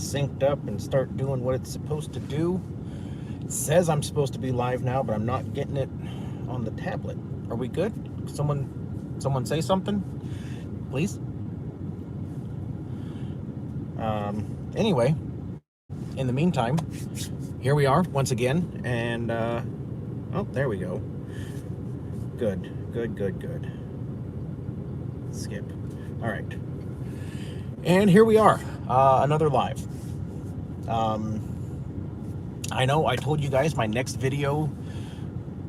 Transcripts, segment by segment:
synced up and start doing what it's supposed to do. It says I'm supposed to be live now, but I'm not getting it on the tablet. Are we good? Someone say something, please. Anyway, in the meantime, here we are once again, and oh, there we go. Good. Skip. All right. And here we are, another live. I know I told you guys my next video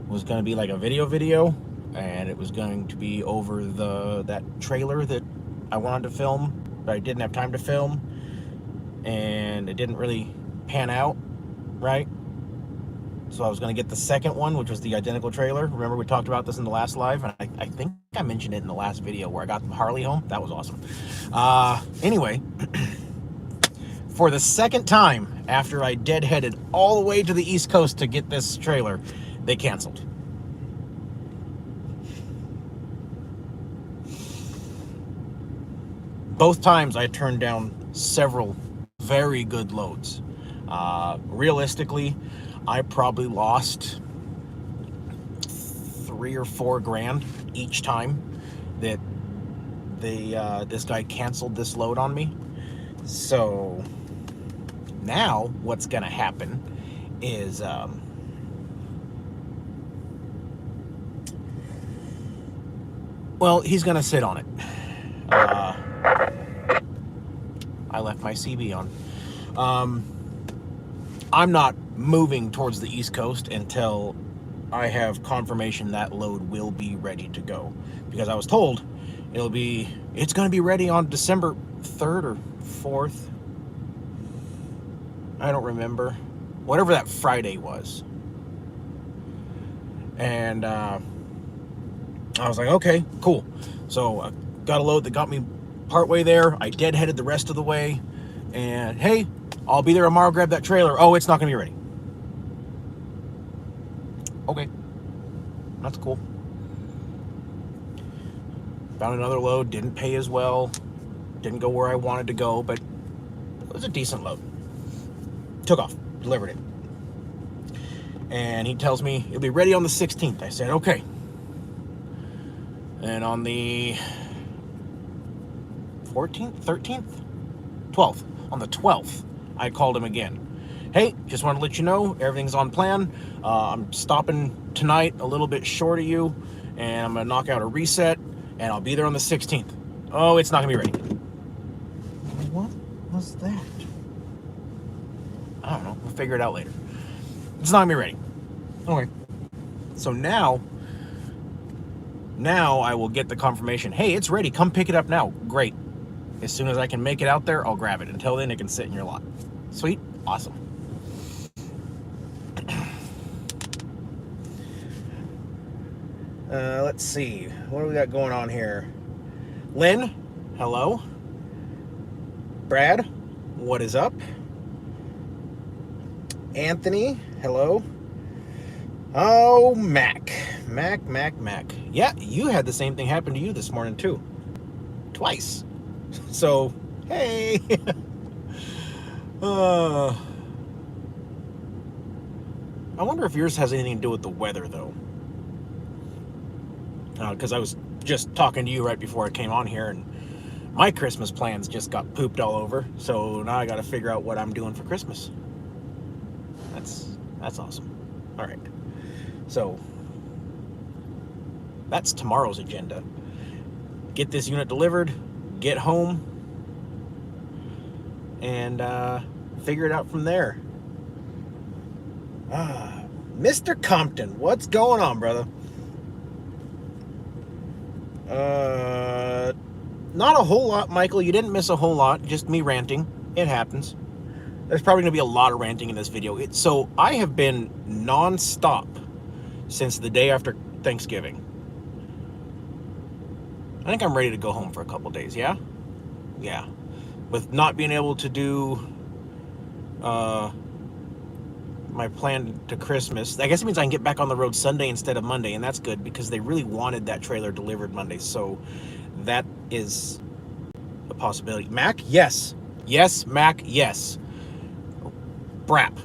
was going to be like a video, and it was going to be over that trailer that I wanted to film, but I didn't have time to film, and it didn't really pan out, right? So I was going to get the second one, which was the identical trailer. Remember, we talked about this in the last live, and I think I mentioned it in the last video where I got Harley home. That was awesome. Anyway, for the second time after I deadheaded all the way to the East Coast to get this trailer, they canceled. Both times I turned down several very good loads. Realistically, I probably lost $3 or $4 grand each time that this guy canceled this load on me. So now what's gonna happen is well, he's gonna sit on it. I left my CB on. I'm not moving towards the East Coast until I have confirmation that load will be ready to go, because I was told it's going to be ready on December 3rd or 4th. I don't remember, whatever that Friday was. And I was like, okay, cool. So I got a load that got me partway there. I deadheaded the rest of the way, and hey, I'll be there tomorrow, grab that trailer. Oh, it's not gonna be ready. Okay, that's cool. Found another load, didn't pay as well, didn't go where I wanted to go, but it was a decent load. Took off, delivered it. And he tells me it'll be ready on the 16th. I said, okay. And on the 14th, 13th, 12th, on the 12th, I called him again. Hey, just want to let you know, everything's on plan. I'm stopping tonight a little bit short of you, and I'm going to knock out a reset, and I'll be there on the 16th. Oh, it's not going to be ready. What was that? I don't know. We'll figure it out later. It's not going to be ready. Okay. So now I will get the confirmation. Hey, it's ready. Come pick it up now. Great. As soon as I can make it out there, I'll grab it. Until then, it can sit in your lot. Sweet. Awesome. Let's see. What do we got going on here? Lynn, hello. Brad, what is up? Anthony, hello. Oh, Mac. Yeah, you had the same thing happen to you this morning, too. Twice. So, hey. I wonder if yours has anything to do with the weather, though. Because I was just talking to you right before I came on here, and my Christmas plans just got pooped all over. So now I got to figure out what I'm doing for Christmas. That's awesome. All right. So that's tomorrow's agenda. Get this unit delivered, get home, and figure it out from there. Mr. Compton, what's going on, brother? Not a whole lot, Michael. You didn't miss a whole lot. Just me ranting. It happens. There's probably going to be a lot of ranting in this video. So I have been non-stop since the day after Thanksgiving. I think I'm ready to go home for a couple days, yeah? Yeah. With not being able to do my plan to Christmas, I guess it means I can get back on the road Sunday instead of Monday, and that's good because they really wanted that trailer delivered Monday, so that is a possibility. Mac, yes. Yes, Mac, yes. Brap.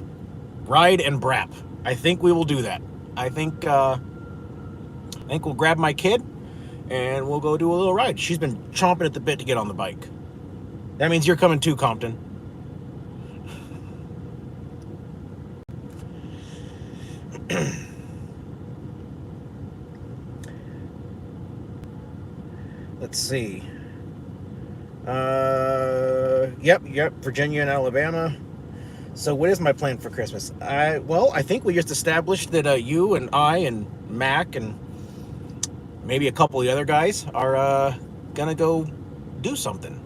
Ride and brap. I think we will do that. I think we'll grab my kid and we'll go do a little ride. She's been chomping at the bit to get on the bike. That means you're coming too, Compton. Let's see. Yep, Virginia and Alabama. So what is my plan for Christmas? I think we just established that you and I and Mac and maybe a couple of the other guys are gonna go do something.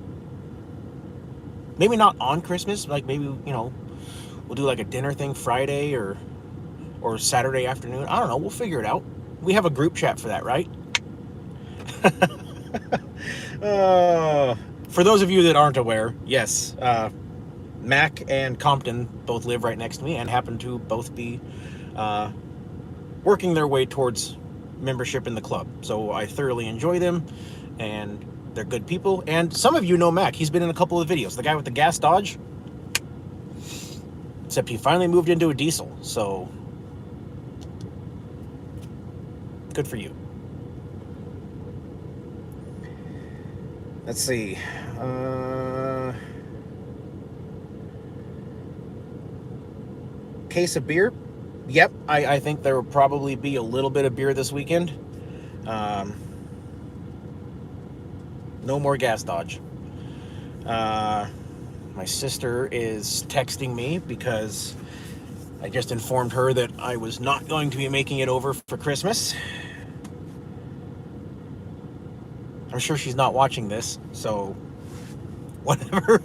Maybe not on Christmas, like maybe, we'll do like a dinner thing Friday or Saturday afternoon. I don't know, we'll figure it out. We have a group chat for that, right? For those of you that aren't aware, yes, Mac and Compton both live right next to me and happen to both be working their way towards membership in the club. So I thoroughly enjoy them, and they're good people. And some of you know Mac. He's been in a couple of videos. The guy with the gas Dodge. Except he finally moved into a diesel, so good for you. Let's see. Case of beer. Yep, I think there will probably be a little bit of beer this weekend. No more gas Dodge. My sister is texting me because I just informed her that I was not going to be making it over for Christmas. I'm sure she's not watching this, so whatever.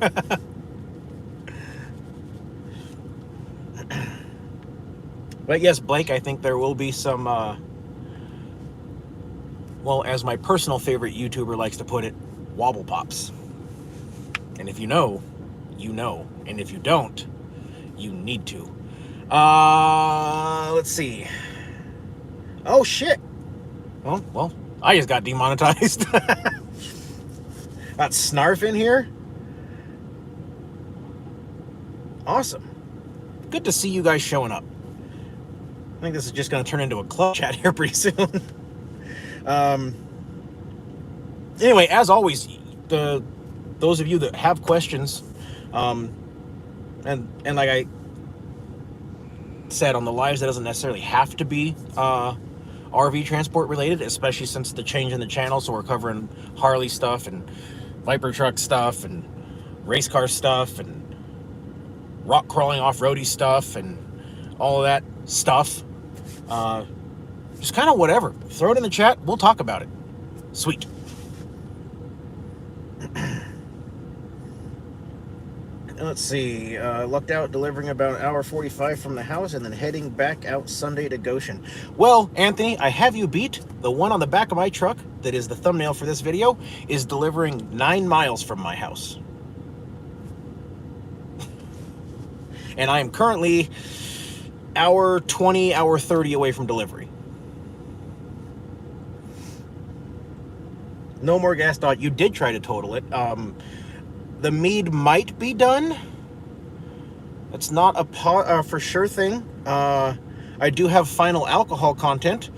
But yes, Blake, I think there will be some, well, as my personal favorite YouTuber likes to put it, wobble pops. And if you know, you know. And if you don't, you need to. Let's see. Oh, shit. Well, I just got demonetized. Got Snarf in here. Awesome. Good to see you guys showing up. I think this is just going to turn into a club chat here pretty soon. Anyway, as always, those of you that have questions, and like I said on the lives, that doesn't necessarily have to be RV transport related, especially since the change in the channel. So we're covering Harley stuff and Viper truck stuff and race car stuff and rock crawling off-roady stuff and all of that stuff. Just kind of whatever. Throw it in the chat. We'll talk about it. Sweet. Let's see. Lucked out delivering about an hour 45 from the house and then heading back out Sunday to Goshen. Well, Anthony, I have you beat. The one on the back of my truck that is the thumbnail for this video is delivering 9 miles from my house. And I am currently hour 20, hour 30 away from delivery. No more gas Dodge. You did try to total it. The mead might be done. It's not a for sure thing. I do have final alcohol content.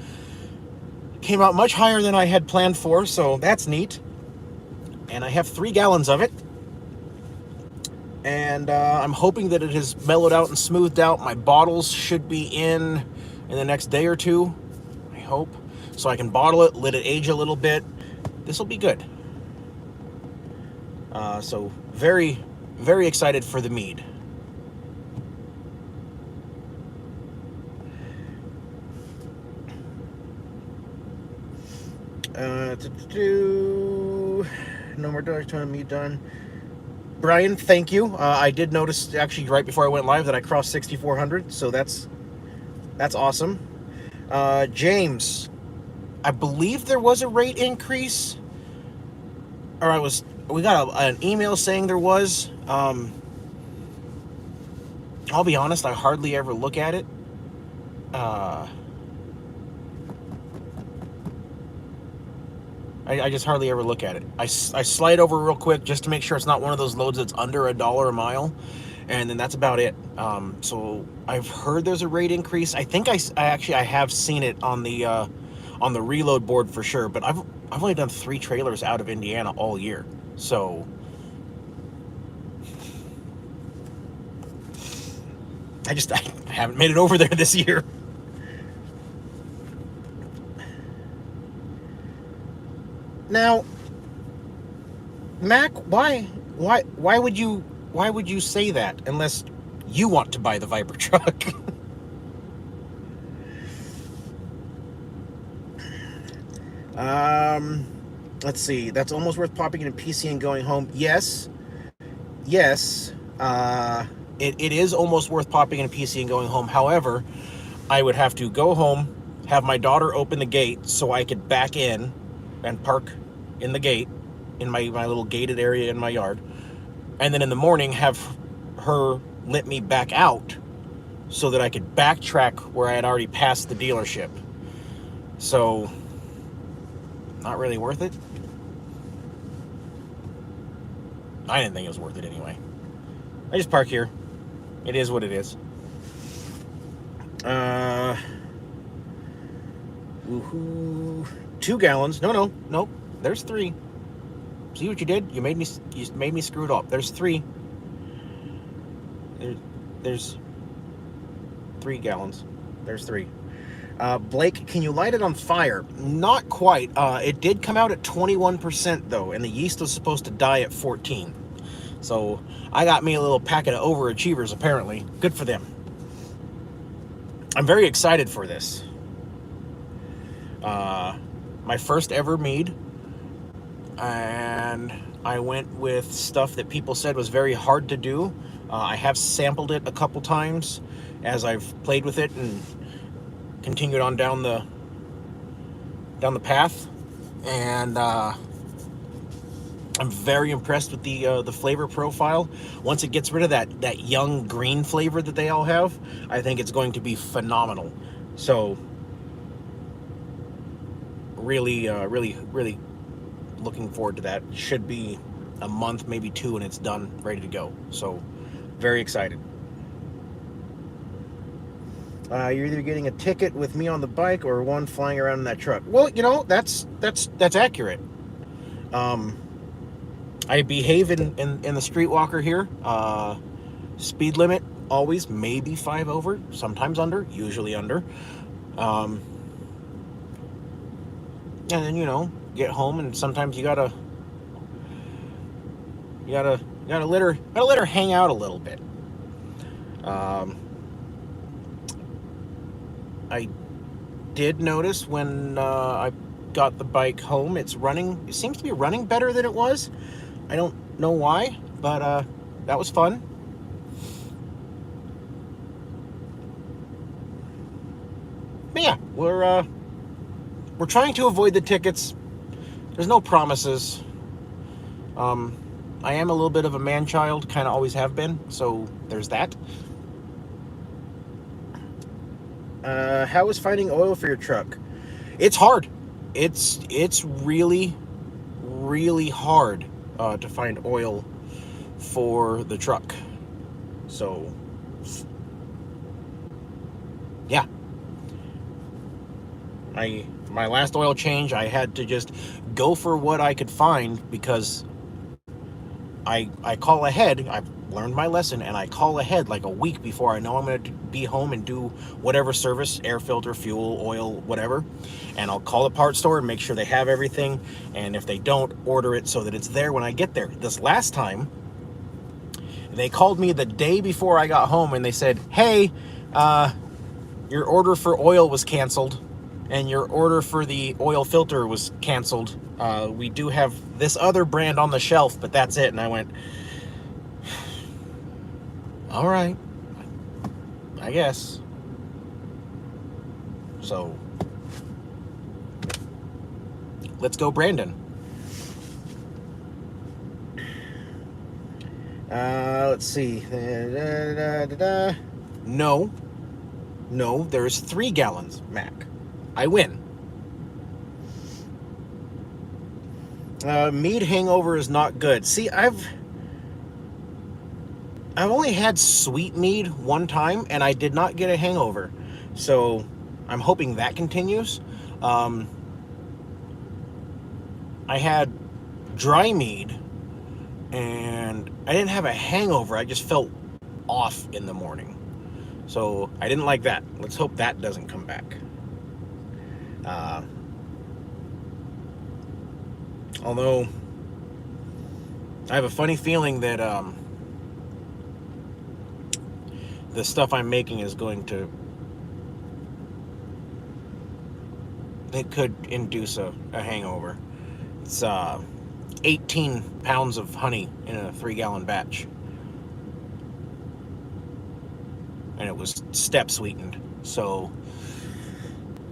Came out much higher than I had planned for, so that's neat. And I have 3 gallons of it. And I'm hoping that it has mellowed out and smoothed out. My bottles should be in the next day or two, I hope. So I can bottle it, let it age a little bit. This will be good. So very, very excited for the mead. No more Dodge to mead done. Brian, thank you. I did notice actually right before I went live that I crossed 6,400, so that's awesome. James, I believe there was a rate increase, or we got an email saying there was. I'll be honest, I hardly ever look at it. I just hardly ever look at it. I slide over real quick just to make sure it's not one of those loads that's under $1 a mile. and then that's about it. So I've heard there's a rate increase. I think I actually I have seen it on the reload board for sure, but I've only done 3 trailers out of Indiana all year, so I haven't made it over there this year. Now, Mac, why would you say that unless you want to buy the Viper truck? Let's see. That's almost worth popping in a PC and going home. Yes. Yes. It is almost worth popping in a PC and going home. However, I would have to go home, have my daughter open the gate so I could back in and park in the gate, in my little gated area in my yard. And then in the morning, have her let me back out so that I could backtrack where I had already passed the dealership. So, not really worth it. I didn't think it was worth it anyway. I just park here. It is what it is. Woohoo. 2 gallons. No. There's 3. See what you did? You made me screw it up. There's 3. There's 3 gallons. There's 3. Blake, can you light it on fire? Not quite. It did come out at 21% though, and the yeast was supposed to die at 14. So I got me a little packet of overachievers apparently. Good for them. I'm very excited for this. My first ever mead, and I went with stuff that people said was very hard to do. I have sampled it a couple times as I've played with it and continued on down the path, and I'm very impressed with the flavor profile. Once it gets rid of that young green flavor that they all have, I think it's going to be phenomenal. So really looking forward to that. Should be a month, maybe 2, and it's done, ready to go. So very excited. You're either getting a ticket with me on the bike or one flying around in that truck. Well, that's accurate. I behave in the streetwalker here. Speed limit always maybe 5 over, sometimes under, usually under. And then get home, and sometimes you gotta let her hang out a little bit. I did notice when I got the bike home, it seems to be running better than it was. I don't know why, but that was fun. But yeah, we're trying to avoid the tickets. There's no promises. I am a little bit of a man-child, kind of always have been, so there's that. How is finding oil for your truck? It's hard. It's really, really hard to find oil for the truck. So, yeah. My last oil change, I had to just go for what I could find, because I call ahead. I've learned my lesson, and I call ahead like a week before I know I'm going to be home and do whatever service, air filter, fuel, oil, whatever. And I'll call the parts store and make sure they have everything. And if they don't, order it so that it's there when I get there. This last time, they called me the day before I got home, and they said, hey, your order for oil was canceled, and your order for the oil filter was canceled. We do have this other brand on the shelf, but that's it. And I went, all right, I guess. So, let's go, Brandon. Let's see. No, there's 3 gallons, Mac. I win. Mead hangover is not good. See, I've only had sweet mead one time, and I did not get a hangover. So I'm hoping that continues. Um, I had dry mead, and I didn't have a hangover. I just felt off in the morning. So I didn't like that. Let's hope that doesn't come back. Uh, although I have a funny feeling that the stuff I'm making is going to, it could induce a hangover. It's 18 pounds of honey in a 3-gallon batch. And it was step sweetened. So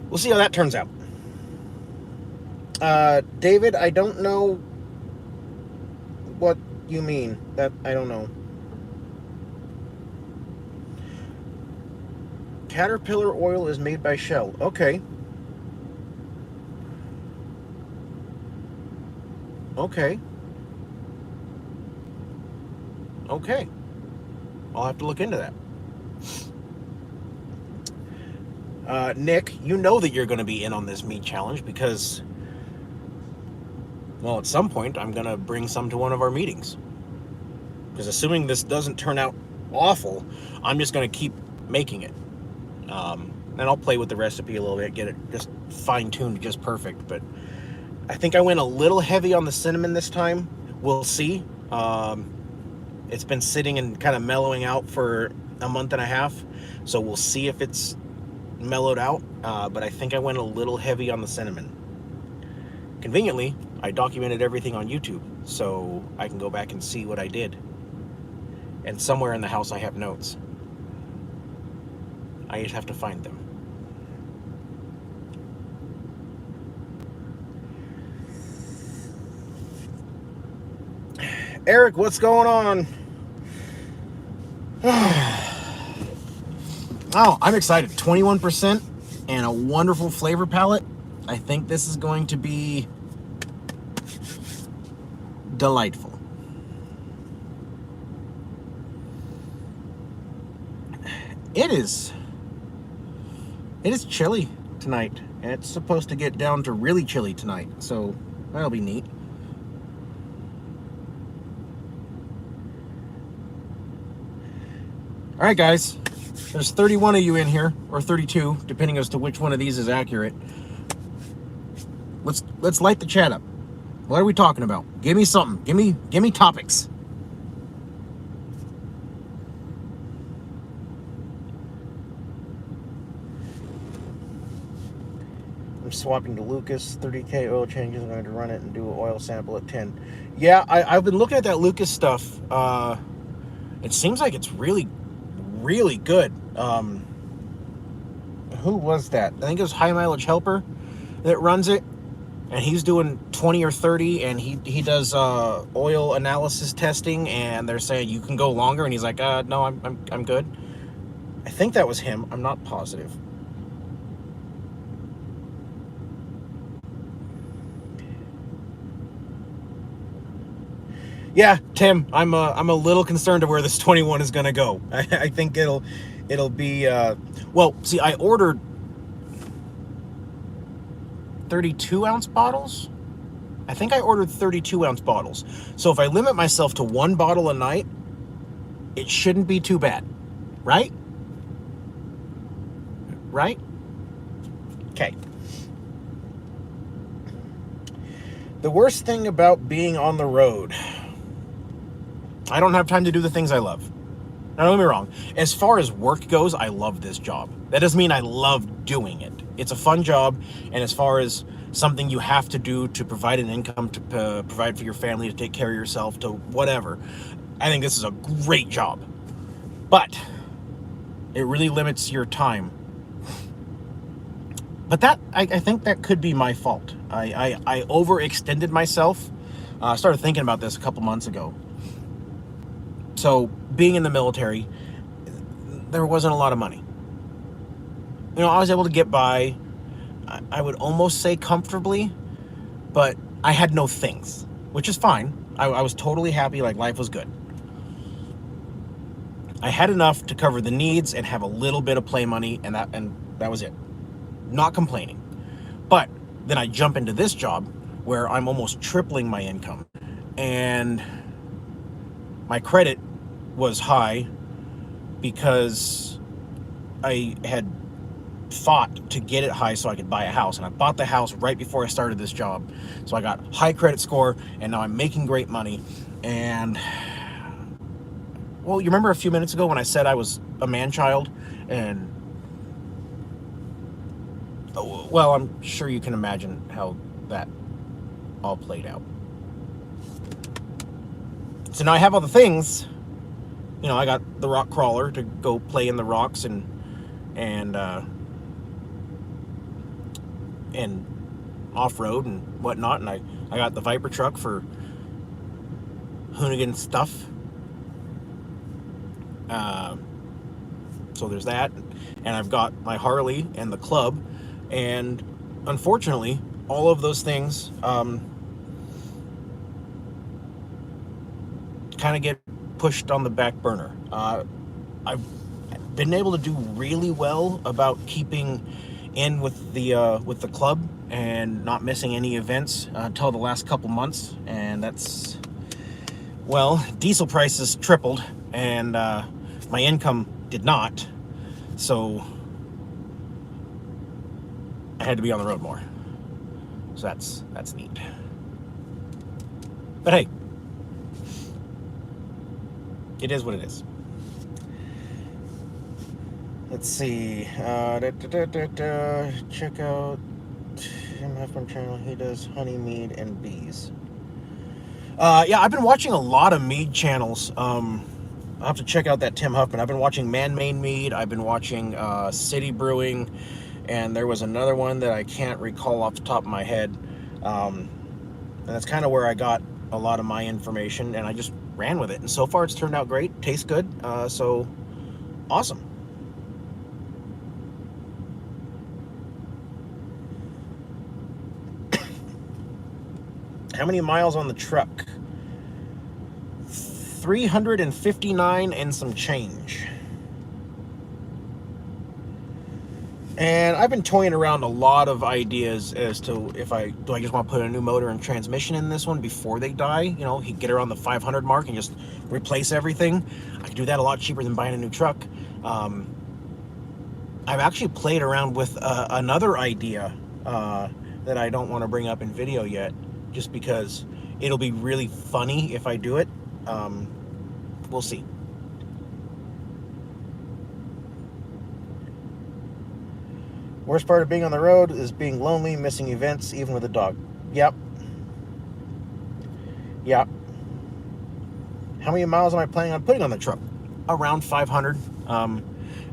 we'll see how that turns out. David, I don't know what you mean. That I don't know. Caterpillar oil is made by Shell. Okay. Okay. Okay. I'll have to look into that. Nick, you know that you're going to be in on this meat challenge because, well, at some point I'm going to bring some to one of our meetings. Because assuming this doesn't turn out awful, I'm just going to keep making it. And I'll play with the recipe a little bit, get it just fine-tuned just perfect. But I think I went a little heavy on the cinnamon this time. We'll see. It's been sitting and kind of mellowing out for a month and a half. So we'll see if it's mellowed out. But I think I went a little heavy on the cinnamon. Conveniently, I documented everything on YouTube, so I can go back and see what I did. And somewhere in the house I have notes. I just have to find them. Eric, what's going on? Oh, I'm excited. 21% and a wonderful flavor palette. I think this is going to be delightful. It is chilly tonight, and it's supposed to get down to really chilly tonight, so that'll be neat. All right, guys, there's 31 of you in here, or 32, depending as to which one of these is accurate. Let's light the chat up. What are we talking about? Give me something. Give me topics. I'm swapping to Lucas. 30K oil changes. I'm going to run it and do an oil sample at 10. Yeah, I've been looking at that Lucas stuff. It seems like it's really good. Who was that? I think it was High Mileage Helper that runs it, and he's doing 20 or 30, and he does oil analysis testing, and they're saying you can go longer, and he's like, no, I'm good. I think that was him. I'm not positive. Yeah, Tim, I'm a little concerned of where this 21 is going to go. I think it'll be well, see, I ordered 32-ounce bottles. I think I ordered 32-ounce bottles. So if I limit myself to 1 bottle a night, it shouldn't be too bad. Right? Right? Okay. The worst thing about being on the road, I don't have time to do the things I love. Now, don't get me wrong. As far as work goes, I love this job. That doesn't mean I love doing it. It's a fun job, and as far as something you have to do to provide an income, to provide for your family, to take care of yourself, to whatever, I think this is a great job. But it really limits your time. But that, I think that could be my fault. I overextended myself. I started thinking about this a couple months ago. So, being in the military, there wasn't a lot of money. You know, I was able to get by, I would almost say comfortably, but I had no things, which is fine. I was totally happy, like life was good. I had enough to cover the needs and have a little bit of play money, and that was it. Not complaining. But then I jump into this job where I'm almost tripling my income, and my credit was high because I had fought to get it high so I could buy a house, and I bought the house right before I started this job. So I got high credit score, and now I'm making great money. And well, you remember a few minutes ago when I said I was a man-child? And well, I'm sure you can imagine how that all played out. So now I have all the things. You know, I got the rock crawler to go play in the rocks and off-road and whatnot, and I got the Viper truck for Hoonigan stuff. So there's that, and I've got my Harley and the club, and unfortunately, all of those things kind of get pushed on the back burner. I've been able to do really well about keeping in with the club and not missing any events until the last couple months, and that's, well, diesel prices tripled and my income did not, so I had to be on the road more. So that's neat. But hey, it is what it is. Let's see. Check out Tim Huffman channel. He does honey, mead, and bees. Yeah, I've been watching a lot of mead channels. I'll have to check out that Tim Huffman. I've been watching Man-Made Mead. I've been watching City Brewing, and there was another one that I can't recall off the top of my head. And that's kind of where I got a lot of my information, and I just ran with it. And so far, it's turned out great. Tastes good. So awesome. How many miles on the truck? 359 and some change. And I've been toying around a lot of ideas as to if I just want to put a new motor and transmission in this one before they die. You know, get around the 500 mark and just replace everything. I could do that a lot cheaper than buying a new truck. I've actually played around with another idea that I don't want to bring up in video yet, just because it'll be really funny if I do it. We'll see. Worst part of being on the road is being lonely, missing events, even with a dog. Yep. Yep. How many miles am I planning on putting on the truck? Around 500. And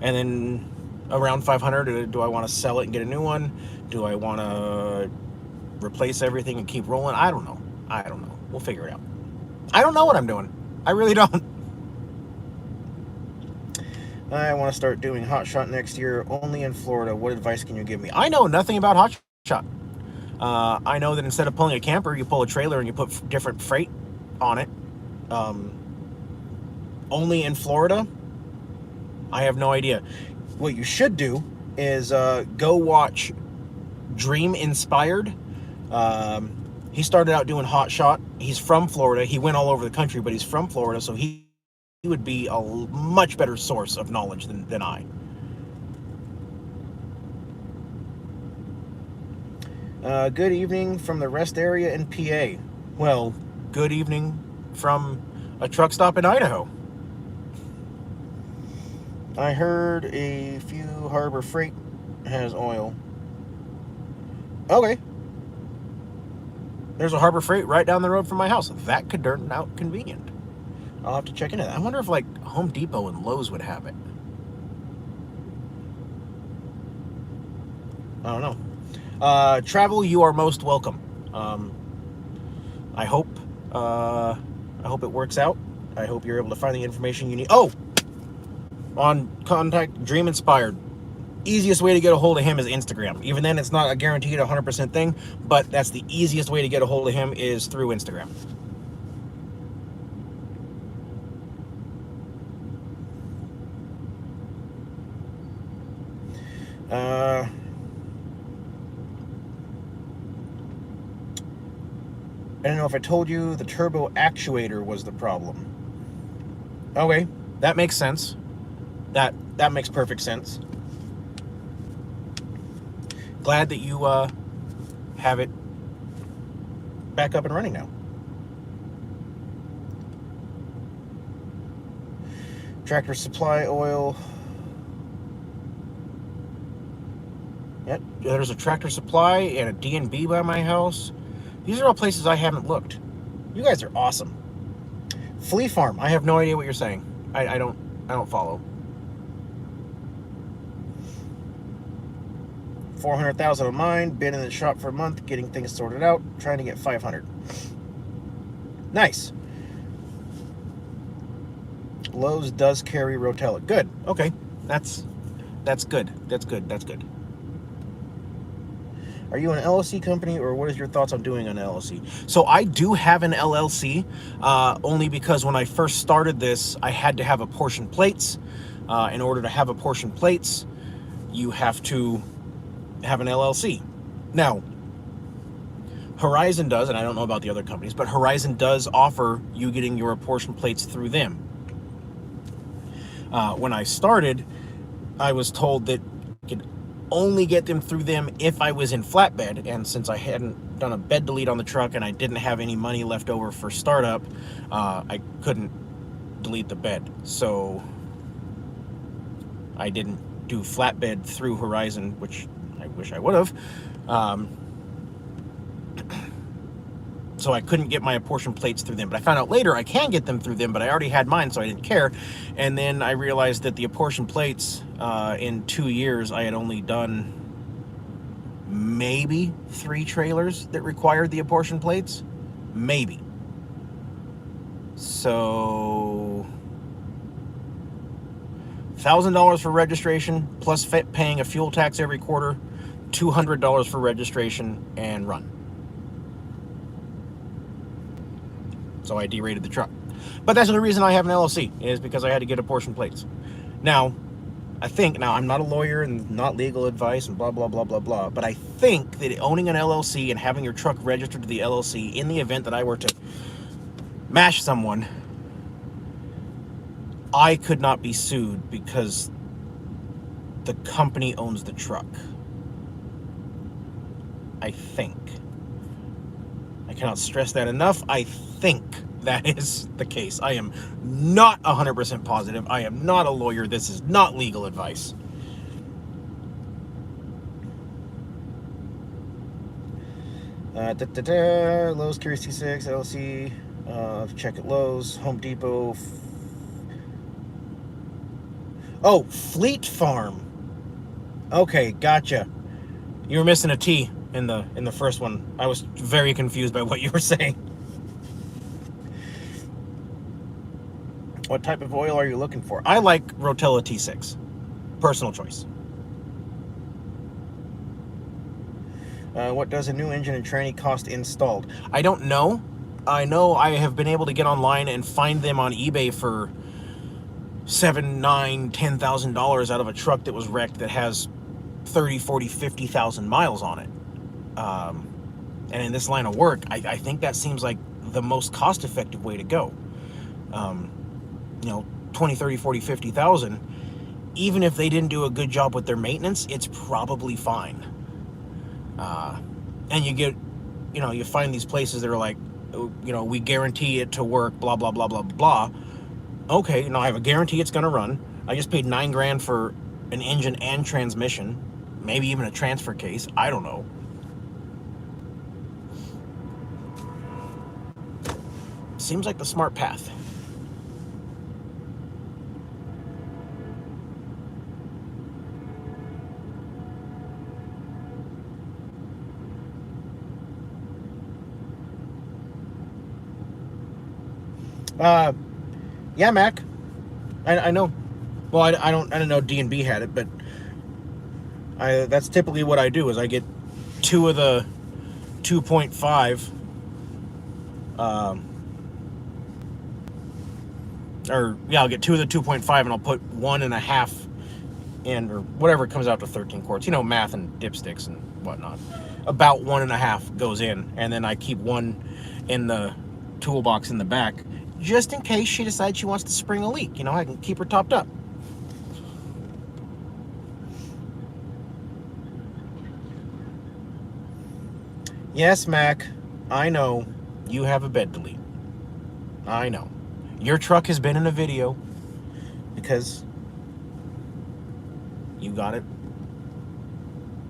then around 500, do I want to sell it and get a new one? Do I want to replace everything and keep rolling? I don't know. We'll figure it out. I don't know what I'm doing. I really don't. I want to start doing Hot Shot next year, only in Florida. What advice can you give me? I know nothing about Hot Shot. I know that instead of pulling a camper, you pull a trailer and you put different freight on it. Only in Florida? I have no idea. What you should do is go watch Dream Inspired. He started out doing Hot Shot. He's from Florida. He went all over the country, but he's from Florida, so he would be a much better source of knowledge than I. Good evening from the rest area in PA. Well, good evening from a truck stop in Idaho. I heard a few Harbor Freight has oil. Okay. There's a Harbor Freight right down the road from my house. That could turn out convenient. I'll have to check into that. I wonder if like Home Depot and Lowe's would have it. I don't know. Travel, you are most welcome. I hope it works out. I hope you're able to find the information you need. Oh, on contact Dream Inspired. Easiest way to get a hold of him is Instagram. Even then, it's not a guaranteed 100% thing, but that's the easiest way to get a hold of him is through Instagram. I don't know if I told you the turbo actuator was the problem. Okay, that makes sense. That makes perfect sense. Glad that you have it back up and running now. Tractor Supply oil. Yep, there's a Tractor Supply and a D&B by my house. These are all places I haven't looked. You guys are awesome. Flea Farm. I have no idea what you're saying. I don't follow. 400,000 on mine. Been in the shop for a month, getting things sorted out. Trying to get 500. Nice. Lowe's does carry Rotella. Good. Okay. That's good. That's good. That's good. Are you an LLC company, or what is your thoughts on doing an LLC? So I do have an LLC, only because when I first started this, I had to have apportion plates. In order to have apportion plates, you have to have an LLC. Now, Horizon does, and I don't know about the other companies, but Horizon does offer you getting your apportion plates through them. When I started, I was told that I could only get them through them if I was in flatbed, and since I hadn't done a bed delete on the truck and I didn't have any money left over for startup, I couldn't delete the bed. So I didn't do flatbed through Horizon, which I wish I would have. So I couldn't get my apportion plates through them. But I found out later I can get them through them, but I already had mine, so I didn't care. And then I realized that the apportion plates, in 2 years, I had only done maybe 3 trailers that required the apportion plates. Maybe. So $1,000 for registration, plus paying a fuel tax every quarter, $200 for registration, and run. So I derated the truck. But that's the reason I have an LLC, is because I had to get apportion plates. Now, I'm not a lawyer and not legal advice and blah, blah, blah, blah, blah, but I think that owning an LLC and having your truck registered to the LLC, in the event that I were to mash someone, I could not be sued because the company owns the truck. I think. I cannot stress that enough. I think that is the case. I am not 100% positive. I am not a lawyer. This is not legal advice. Lowe's carries T6, LLC. Check at Lowe's, Home Depot. Oh, Fleet Farm. Okay, gotcha. You were missing a T in the first one. I was very confused by what you were saying. What type of oil are you looking for? I like Rotella T6. Personal choice. What does a new engine and tranny cost installed? I don't know. I know I have been able to get online and find them on eBay for $7,000, $9,000, $10,000 out of a truck that was wrecked that has 30, 40, 50,000 miles on it. And in this line of work, I think that seems like the most cost-effective way to go. 20, 30, 40, 50,000, even if they didn't do a good job with their maintenance, it's probably fine. And you get, you find these places that are like, we guarantee it to work, blah, blah, blah, blah, blah. Okay, now I have a guarantee it's going to run. I just paid $9,000 for an engine and transmission, maybe even a transfer case. I don't know. Seems like the smart path. Yeah, Mac. I know. Well, I don't know D&B had it, but that's typically what I do, is I get 2 of the 2.5, I'll get 2 of the 2.5, and I'll put 1.5 in, or whatever comes out to 13 quarts, you know, math and dipsticks and whatnot. About 1.5 goes in, and then I keep one in the toolbox in the back, just in case she decides she wants to spring a leak. You know, I can keep her topped up. Yes, Mac, I know you have a bed delete. I know. Your truck has been in a video because you got it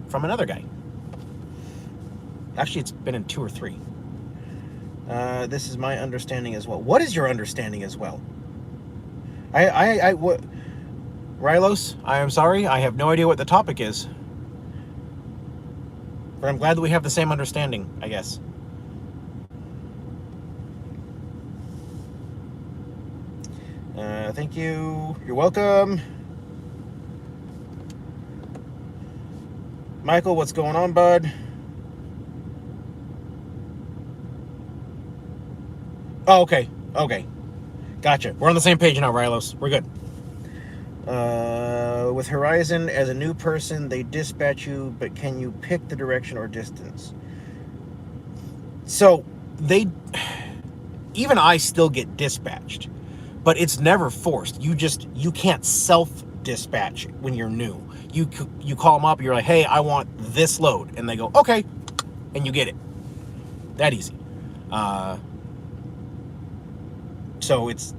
from another guy. Actually, it's been in 2 or 3. This is my understanding as well. What is your understanding as well? What? Rylos, I am sorry. I have no idea what the topic is. But I'm glad that we have the same understanding, I guess. Thank you. You're welcome. Michael, what's going on, bud? Oh, okay. Okay. Gotcha. We're on the same page now, Rylos. We're good. With Horizon, as a new person, they dispatch you, but can you pick the direction or distance? So, even I still get dispatched, but it's never forced. You can't self-dispatch when you're new. You call them up, you're like, hey, I want this load, and they go, okay, and you get it. That easy. So it's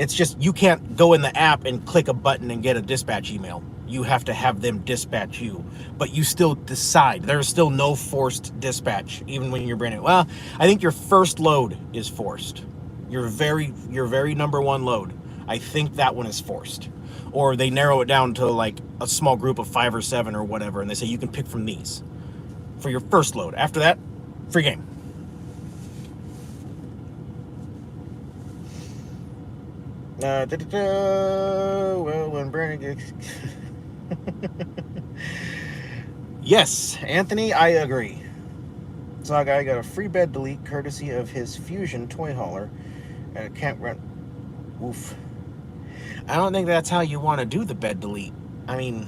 just, you can't go in the app and click a button and get a dispatch email. You have to have them dispatch you, but you still decide. There's still no forced dispatch, even when you're brand new. Well, I think your first load is forced. Your very number one load. I think that one is forced. Or they narrow it down to like a small group of 5 or 7 or whatever, and they say you can pick from these for your first load. After that, free game. Well, when Brandon gets... Yes, Anthony, I agree. Saga, I got a free bed delete courtesy of his Fusion toy hauler at a campground. Oof. I don't think that's how you want to do the bed delete. I mean,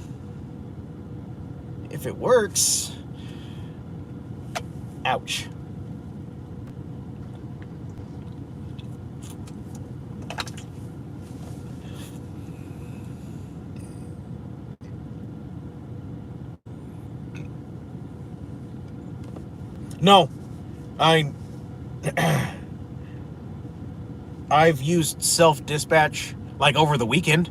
if it works... Ouch. No, I've used self-dispatch like over the weekend.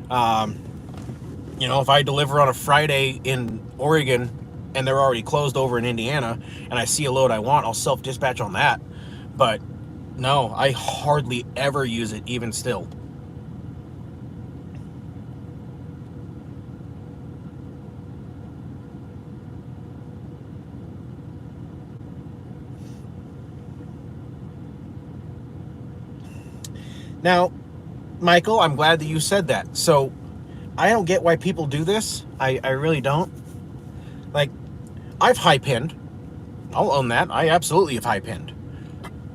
You know, if I deliver on a Friday in Oregon and they're already closed over in Indiana and I see a load I want, I'll self-dispatch on that. But no, I hardly ever use it even still. Now, Michael, I'm glad that you said that. So, I don't get why people do this. I really don't. Like, I've high pinned. I'll own that. I absolutely have high pinned.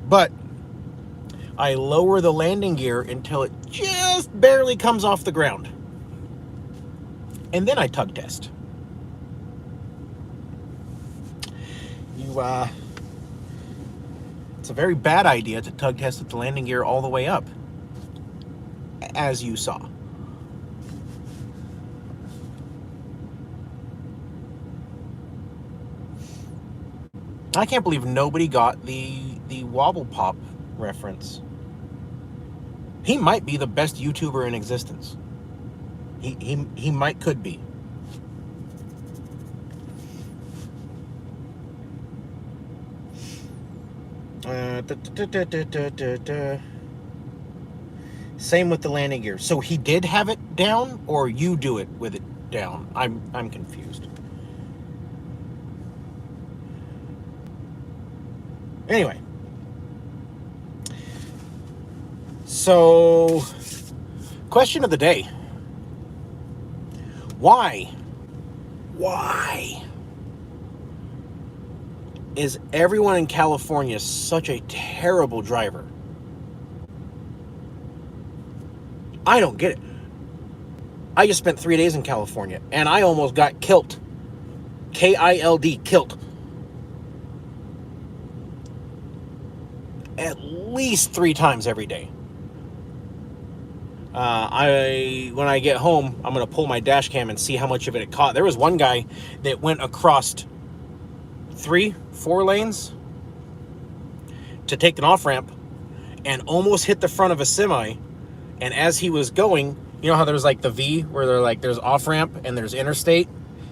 But I lower the landing gear until it just barely comes off the ground. And then I tug test. It's a very bad idea to tug test with the landing gear all the way up, as you saw. I can't believe nobody got the Wobble Pop reference. He might be the best YouTuber in existence. He could be. Same with the landing gear. So he did have it down, or you do it with it down? I'm confused. Anyway. So, question of the day. Why is everyone in California such a terrible driver? I don't get it. I just spent 3 days in California, and I almost got killed. K-I-L-D, killed. At least 3 times every day. When I get home, I'm going to pull my dash cam and see how much of it caught. There was one guy that went across 3-4 lanes to take an off-ramp and almost hit the front of a semi. And as he was going, you know how there's like the V where there's off-ramp and there's interstate?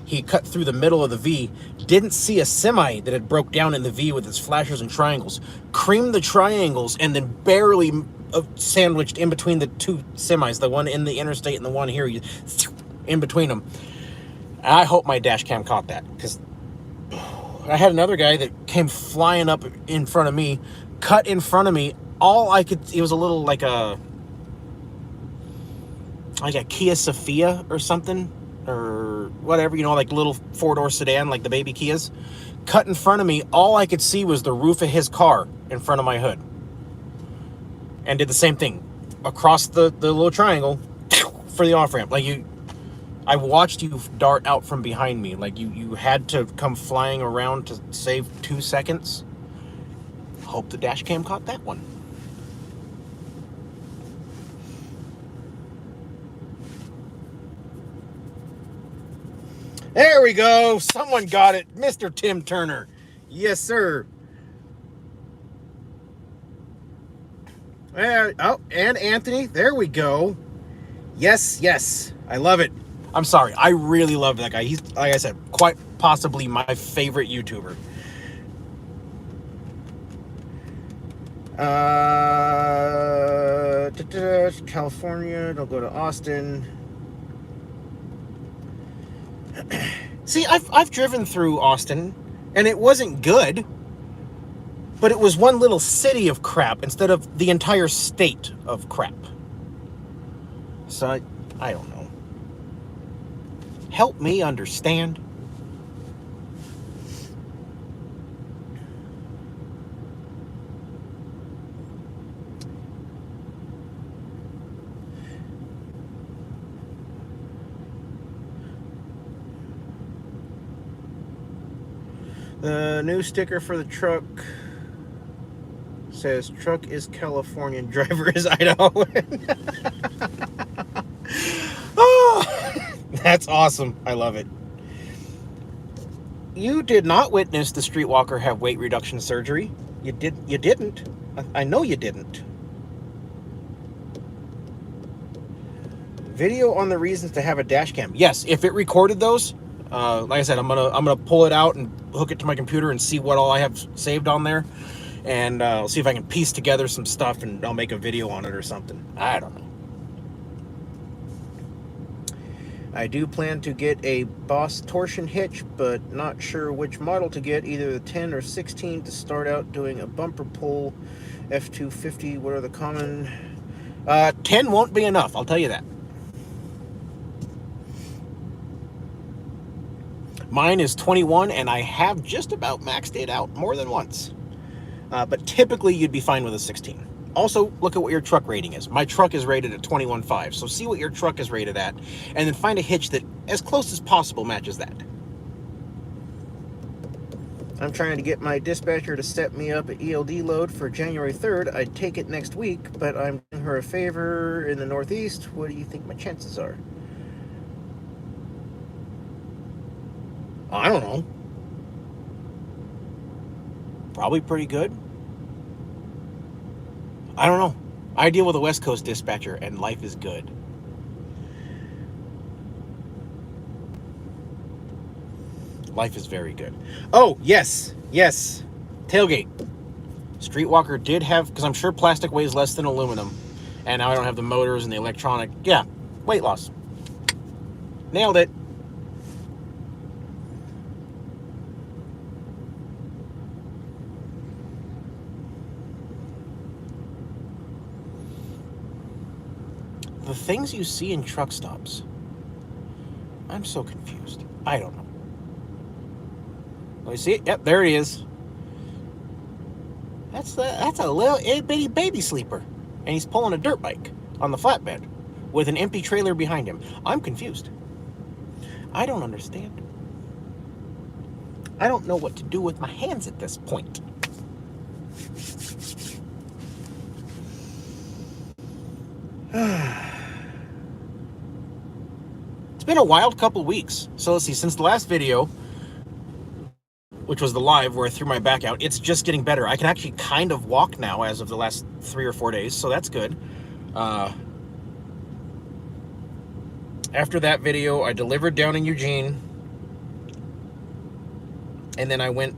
He cut through the middle of the V, didn't see a semi that had broke down in the V with its flashers and triangles, creamed the triangles, and then barely sandwiched in between the 2 semis, the one in the interstate and the one here, in between them. I hope my dash cam caught that, because I had another guy that came flying up in front of me, cut in front of me. All I could, it was a little like a Kia Sophia or something, or whatever, you know, like little 4-door sedan, like the baby Kias. Cut in front of me. All I could see was the roof of his car in front of my hood. And did the same thing. Across the little triangle for the off-ramp. Like I watched you dart out from behind me. Like you had to come flying around to save 2 seconds. Hope the dash cam caught that one. There we go. Someone got it. Mr. Tim Turner. Yes, sir. Oh, and Anthony. There we go. Yes, yes. I love it. I'm sorry. I really love that guy. He's, like I said, quite possibly my favorite YouTuber. California. Don't go to Austin. See, I've driven through Austin, and it wasn't good, but it was one little city of crap instead of the entire state of crap. So, I don't know. Help me understand. The new sticker for the truck says, truck is Californian, driver is Idahoan. Oh, that's awesome. I love it. You did not witness the streetwalker have weight reduction surgery. You didn't. I know you didn't. Video on the reasons to have a dash cam. Yes, if it recorded those, like I said, I'm gonna pull it out and hook it to my computer and see what all I have saved on there, and I'll see if I can piece together some stuff and I'll make a video on it or something. I don't know. I do plan to get a Boss torsion hitch, but not sure which model to get, either the 10 or 16 to start out doing a bumper pull. F250, what are the common? 10 won't be enough, I'll tell you that. Mine is 21, and I have just about maxed it out more than once. But typically, you'd be fine with a 16. Also, look at what your truck rating is. My truck is rated at 21.5, so see what your truck is rated at, and then find a hitch that, as close as possible, matches that. I'm trying to get my dispatcher to set me up an ELD load for January 3rd. I'd take it next week, but I'm doing her a favor in the Northeast. What do you think my chances are? I don't know. Probably pretty good. I don't know. I deal with a West Coast dispatcher, and life is good. Life is very good. Oh, yes. Yes. Tailgate. Streetwalker did have, because I'm sure plastic weighs less than aluminum, and now I don't have the motors and the electronic. Yeah, weight loss. Nailed it. The things you see in truck stops, I'm so confused. I don't know. Let me see it. Yep, there it is. That's a little itty bitty baby sleeper, and he's pulling a dirt bike on the flatbed. with an empty trailer behind him. I'm confused. I don't understand. I don't know what to do with my hands at this point. It's been a wild couple weeks. So let's see, since the last video, which was the live where I threw my back out, it's just getting better. I can actually kind of walk now as of the last 3 or 4 days, so that's good. After that video, I delivered down in Eugene, and then I went...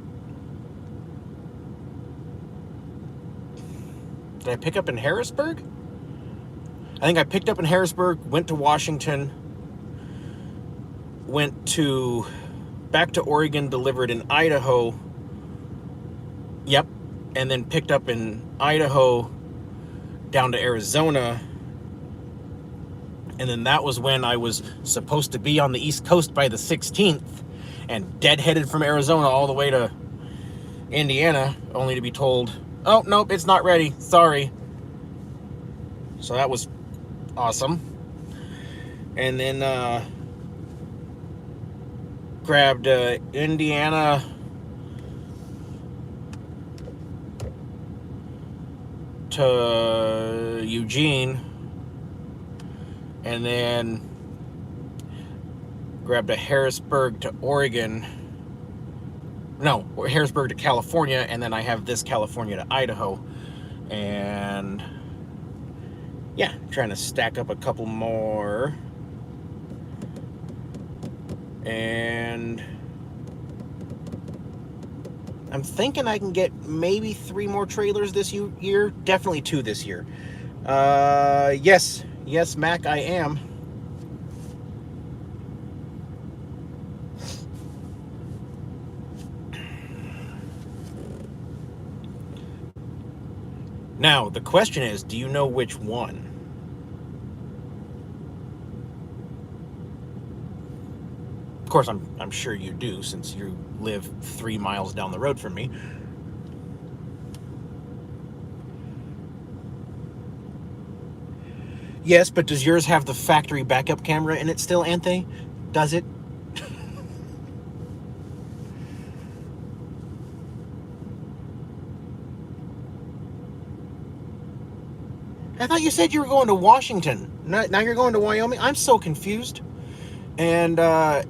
Did I pick up in Harrisburg? I think I picked up in Harrisburg, went to Washington, went to... back to Oregon, delivered in Idaho. Yep. And then picked up in Idaho down to Arizona. And then that was when I was supposed to be on the East Coast by the 16th and deadheaded from Arizona all the way to Indiana, only to be told, oh, nope, it's not ready. Sorry. So that was awesome. And then grabbed Indiana to Eugene, and then grabbed a Harrisburg to Oregon. No, Harrisburg to California, and then I have this California to Idaho. And yeah, trying to stack up a couple more. And I'm thinking I can get maybe 3 more trailers this year. Definitely 2 this year. Yes, Mac, I am. Now, the question is, do you know which one? Of course, I'm sure you do, since you live 3 miles down the road from me. Yes, but does yours have the factory backup camera in it still, Anthe? Does it? I thought you said you were going to Washington. Now you're going to Wyoming? I'm so confused. And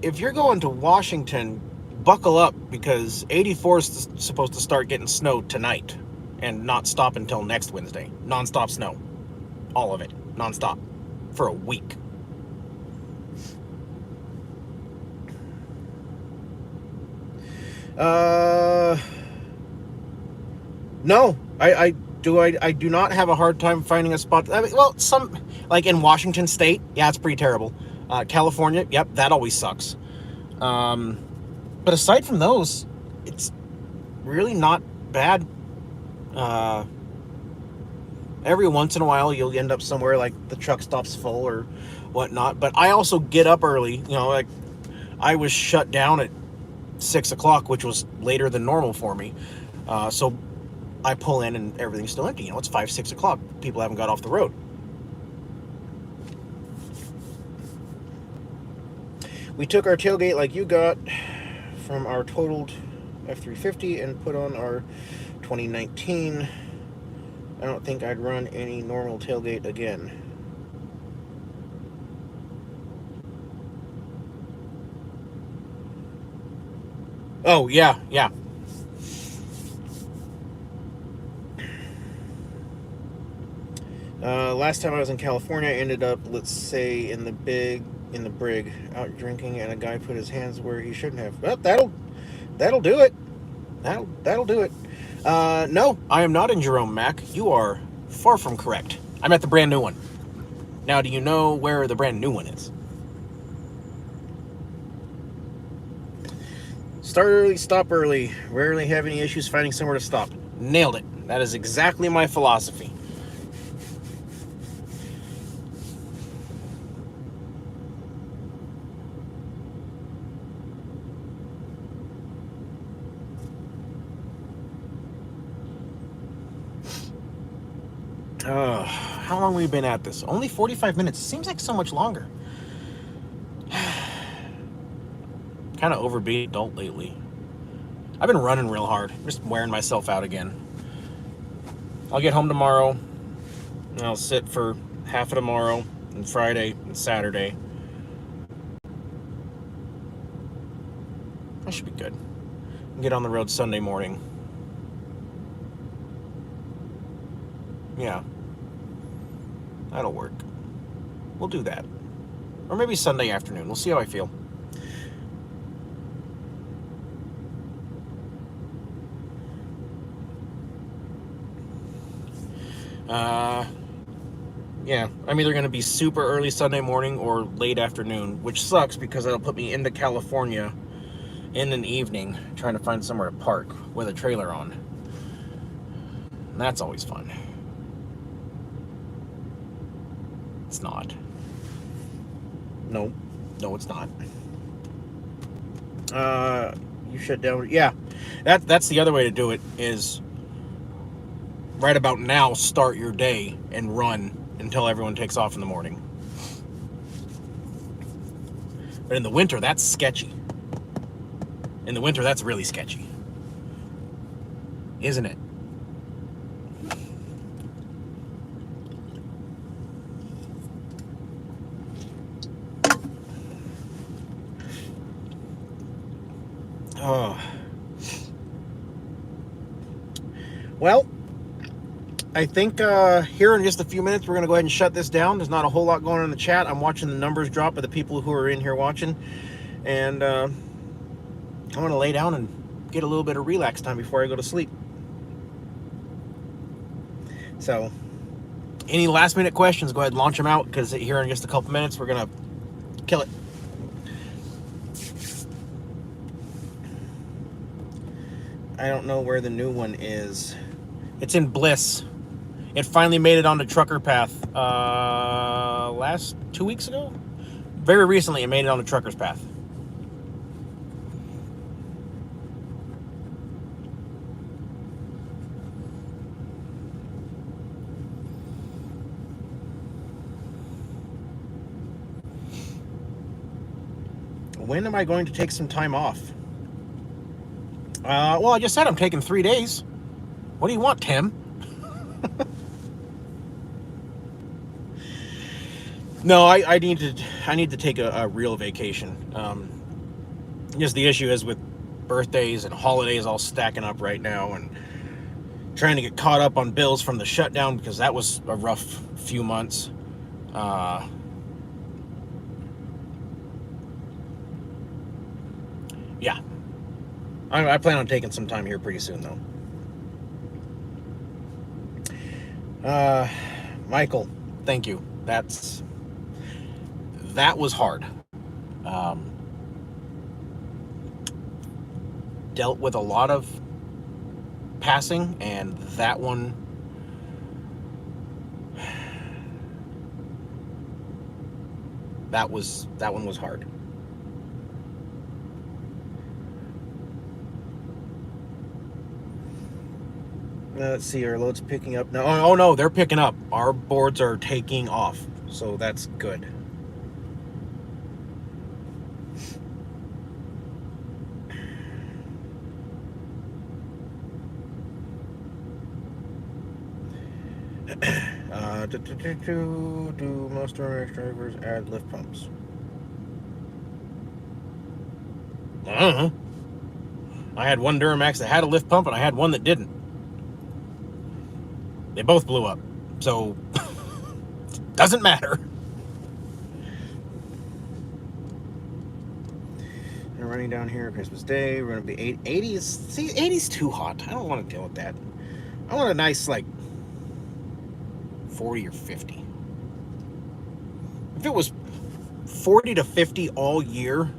if you're going to Washington, buckle up, because 84 is supposed to start getting snow tonight and not stop until next Wednesday. Non-stop snow. All of it. Non-stop. For a week. No. I do not have a hard time finding a spot. I mean, well, some, like in Washington State, yeah, it's pretty terrible. California, yep, that always sucks. But aside from those, it's really not bad. Every once in a while, you'll end up somewhere like the truck stop's full or whatnot. But I also get up early. You know, like I was shut down at 6 o'clock, which was later than normal for me. So I pull in and everything's still empty. You know, it's 5, 6 o'clock. People haven't got off the road. We took our tailgate like you got from our totaled F350 and put on our 2019. I don't think I'd run any normal tailgate again. Oh, yeah. Last time I was in California, I ended up, let's say, in the brig, out drinking, and a guy put his hands where he shouldn't have. Well, that'll do it. That'll do it. No, I am not in Jerome, Mac. You are far from correct. I'm at the brand new one. Now, do you know where the brand new one is? Start early, stop early. Rarely have any issues finding somewhere to stop. Nailed it. That is exactly my philosophy. how long we've been at this? Only 45 minutes. Seems like so much longer. Kind of over being adult lately. I've been running real hard. Just wearing myself out again. I'll get home tomorrow. And I'll sit for half of tomorrow and Friday and Saturday. That should be good. And get on the road Sunday morning. Yeah. That'll work. We'll do that. Or maybe Sunday afternoon. We'll see how I feel. Yeah, I'm either going to be super early Sunday morning or late afternoon, which sucks because that'll put me into California in an evening trying to find somewhere to park with a trailer on. And that's always fun. It's not. No, it's not. You shut down. Yeah, that's the other way to do it is right about now start your day and run until everyone takes off in the morning. But in the winter, that's sketchy. In the winter, that's really sketchy. Isn't it? Oh. Well, I think here in just a few minutes, we're going to go ahead and shut this down. There's not a whole lot going on in the chat. I'm watching the numbers drop of the people who are in here watching. And I'm going to lay down and get a little bit of relax time before I go to sleep. So, any last minute questions, go ahead and launch them out, because here in just a couple minutes, we're going to kill it. I don't know where the new one is. It's in Bliss. It finally made it onto Trucker Path last 2 weeks ago. Very recently, it made it onto Trucker's Path. When am I going to take some time off? Well, I just said I'm taking 3 days. What do you want, Tim? No, I need to take a real vacation. Just the issue is with birthdays and holidays all stacking up right now, and trying to get caught up on bills from the shutdown, because that was a rough few months. Yeah. I plan on taking some time here pretty soon, though. Michael, thank you. That was hard. Dealt with a lot of passing, and that one was hard. Let's see, our load's picking up. No, oh no, they're picking up. Our boards are taking off, so that's good. Do most Duramax drivers add lift pumps? I don't know. I had one Duramax that had a lift pump, and I had one that didn't. They both blew up, so doesn't matter. They're running down here Christmas Day. We're gonna be 80s. See, 80's too hot. I don't want to deal with that. I want a nice, like, 40 or 50. If it was 40 to 50 all year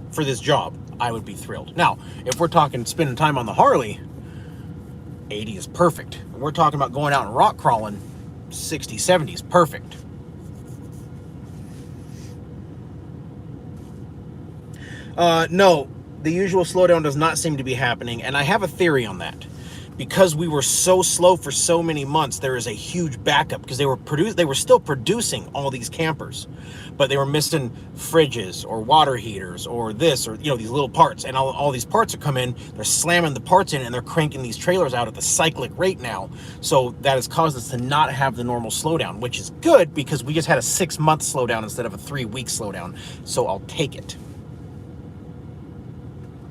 for this job, I would be thrilled. Now, if we're talking spending time on the Harley, 80 is perfect. If we're talking about going out and rock crawling, 60, 70 is perfect. No, the usual slowdown does not seem to be happening, and I have a theory on that. because we were so slow for so many months, there is a huge backup because they were still producing all these campers, but they were missing fridges or water heaters or this or these little parts, and all these parts are coming. They're slamming the parts in and they're cranking these trailers out at the cyclic rate now. So that has caused us to not have the normal slowdown, which is good because we just had a 6-month slowdown instead of a 3-week slowdown. So I'll take it.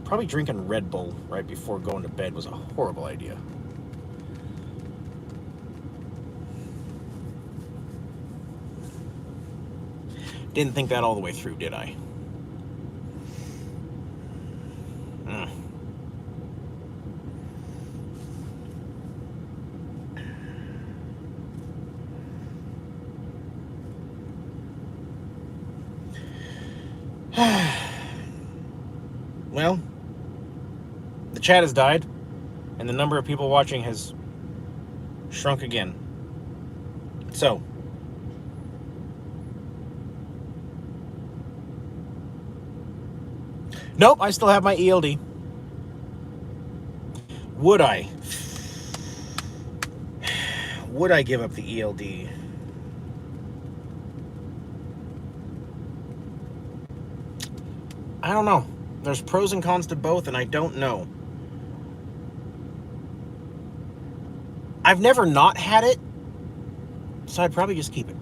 Probably drinking Red Bull right before going to bed was a horrible idea. Didn't think that all the way through, did I? Well, the chat has died, and the number of people watching has shrunk again. So, nope, I still have my ELD. Would I? Would I give up the ELD? I don't know. There's pros and cons to both, and I don't know. I've never not had it, so I'd probably just keep it.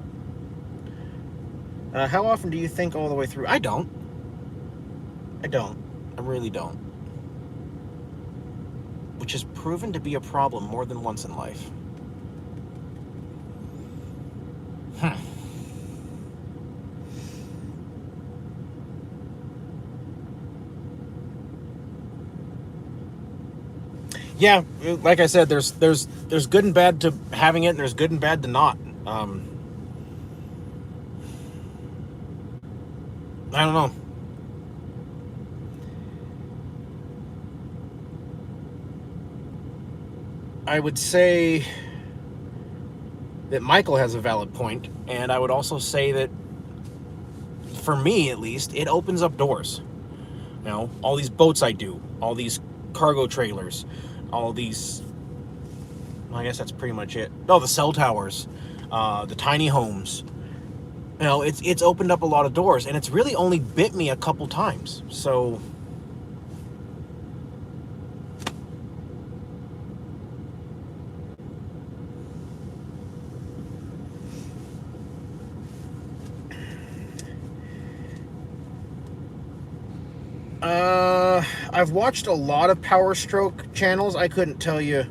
How often do you think all the way through? I don't. I really don't. Which has proven to be a problem more than once in life. Yeah, like I said, there's good and bad to having it, and there's good and bad to not. I don't know. I would say that Michael has a valid point, and I would also say that, for me at least, it opens up doors. All these boats I do, all these cargo trailers, all these, well, I guess that's pretty much it. Oh, the cell towers, the tiny homes. It's opened up a lot of doors, and it's really only bit me a couple times. So I've watched a lot of Power Stroke channels. I couldn't tell you.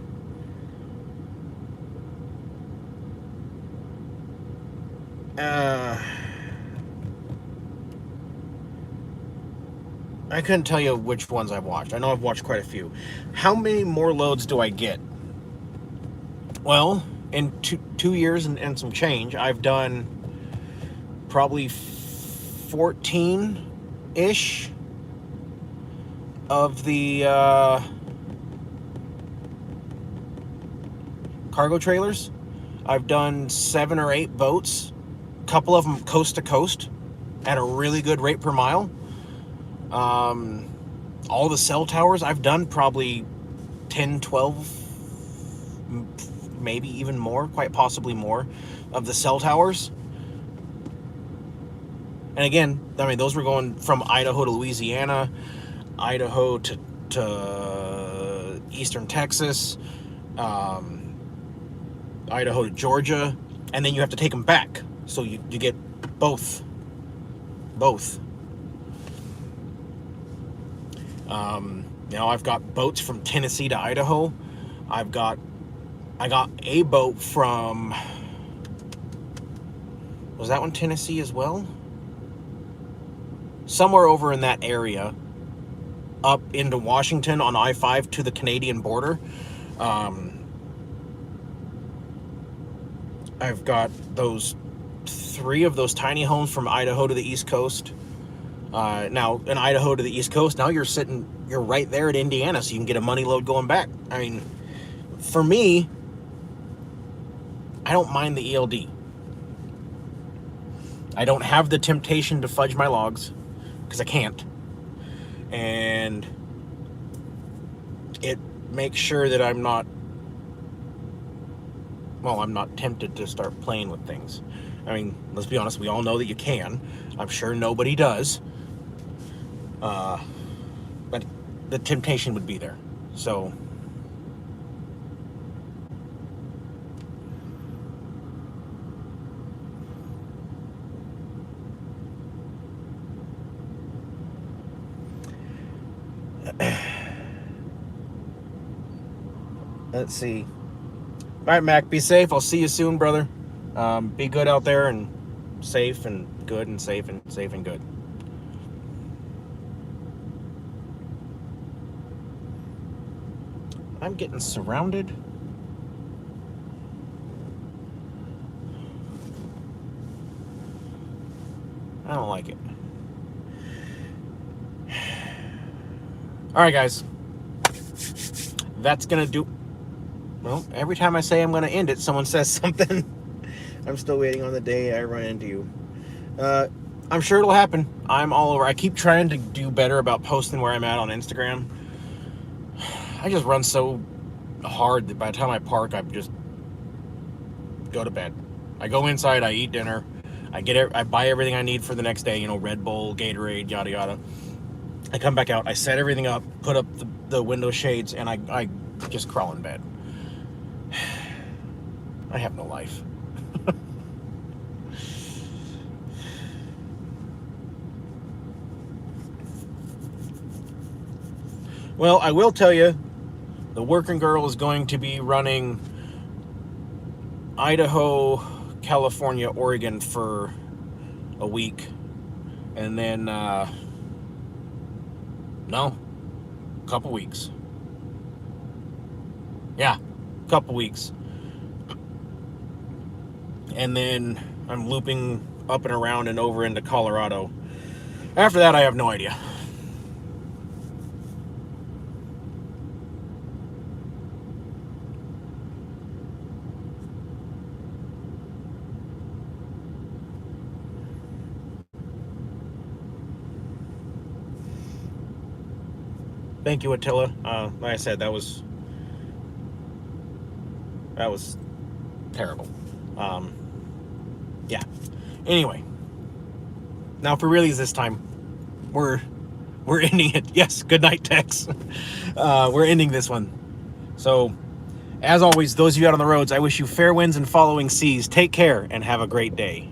I couldn't tell you which ones I've watched. I know I've watched quite a few. How many more loads do I get? Well, in 2 years and some change, I've done probably 14-ish of the cargo trailers. I've done 7 or 8 boats, a couple of them coast to coast at a really good rate per mile. All the cell towers, I've done probably 10, 12, maybe even more, quite possibly more, of the cell towers. And again, I mean, those were going from Idaho to Louisiana, Idaho to eastern Texas, Idaho to Georgia, and then you have to take them back. So you get both. I've got boats from Tennessee to Idaho. I got a boat from, was that one Tennessee as well? Somewhere over in that area, up into Washington on I-5 to the Canadian border. I've got 3 of those tiny homes from Idaho to the East Coast. Now, in Idaho to the East Coast, now you're right there at Indiana, so you can get a money load going back. I mean, for me, I don't mind the ELD. I don't have the temptation to fudge my logs, because I can't. And it makes sure that I'm not well, I'm not tempted to start playing with things. I mean, let's be honest, we all know that you can. I'm sure nobody does. But the temptation would be there. So, let's see. All right, Mac, be safe. I'll see you soon, brother. Be good out there and safe and good and safe and safe and good. I'm getting surrounded. I don't like it. All right, guys. That's going to do. Well, every time I say I'm going to end it, someone says something. I'm still waiting on the day I run into you. I'm sure it'll happen. I'm all over. I keep trying to do better about posting where I'm at on Instagram. I just run so hard that by the time I park, I just go to bed. I go inside, I eat dinner, I buy everything I need for the next day, you know, Red Bull, Gatorade, yada yada. I come back out, I set everything up, put up the window shades, and I just crawl in bed. I have no life. Well, I will tell you, the working girl is going to be running Idaho, California, Oregon for a week. And then, no, a couple weeks. Yeah, a couple weeks. And then I'm looping up and around and over into Colorado. After that, I have no idea. Thank you, Attila. Like I said, that was terrible. Yeah. Anyway, now for realies this time, we're ending it. Yes, good night, Tex. We're ending this one. So, as always, those of you out on the roads, I wish you fair winds and following seas. Take care and have a great day.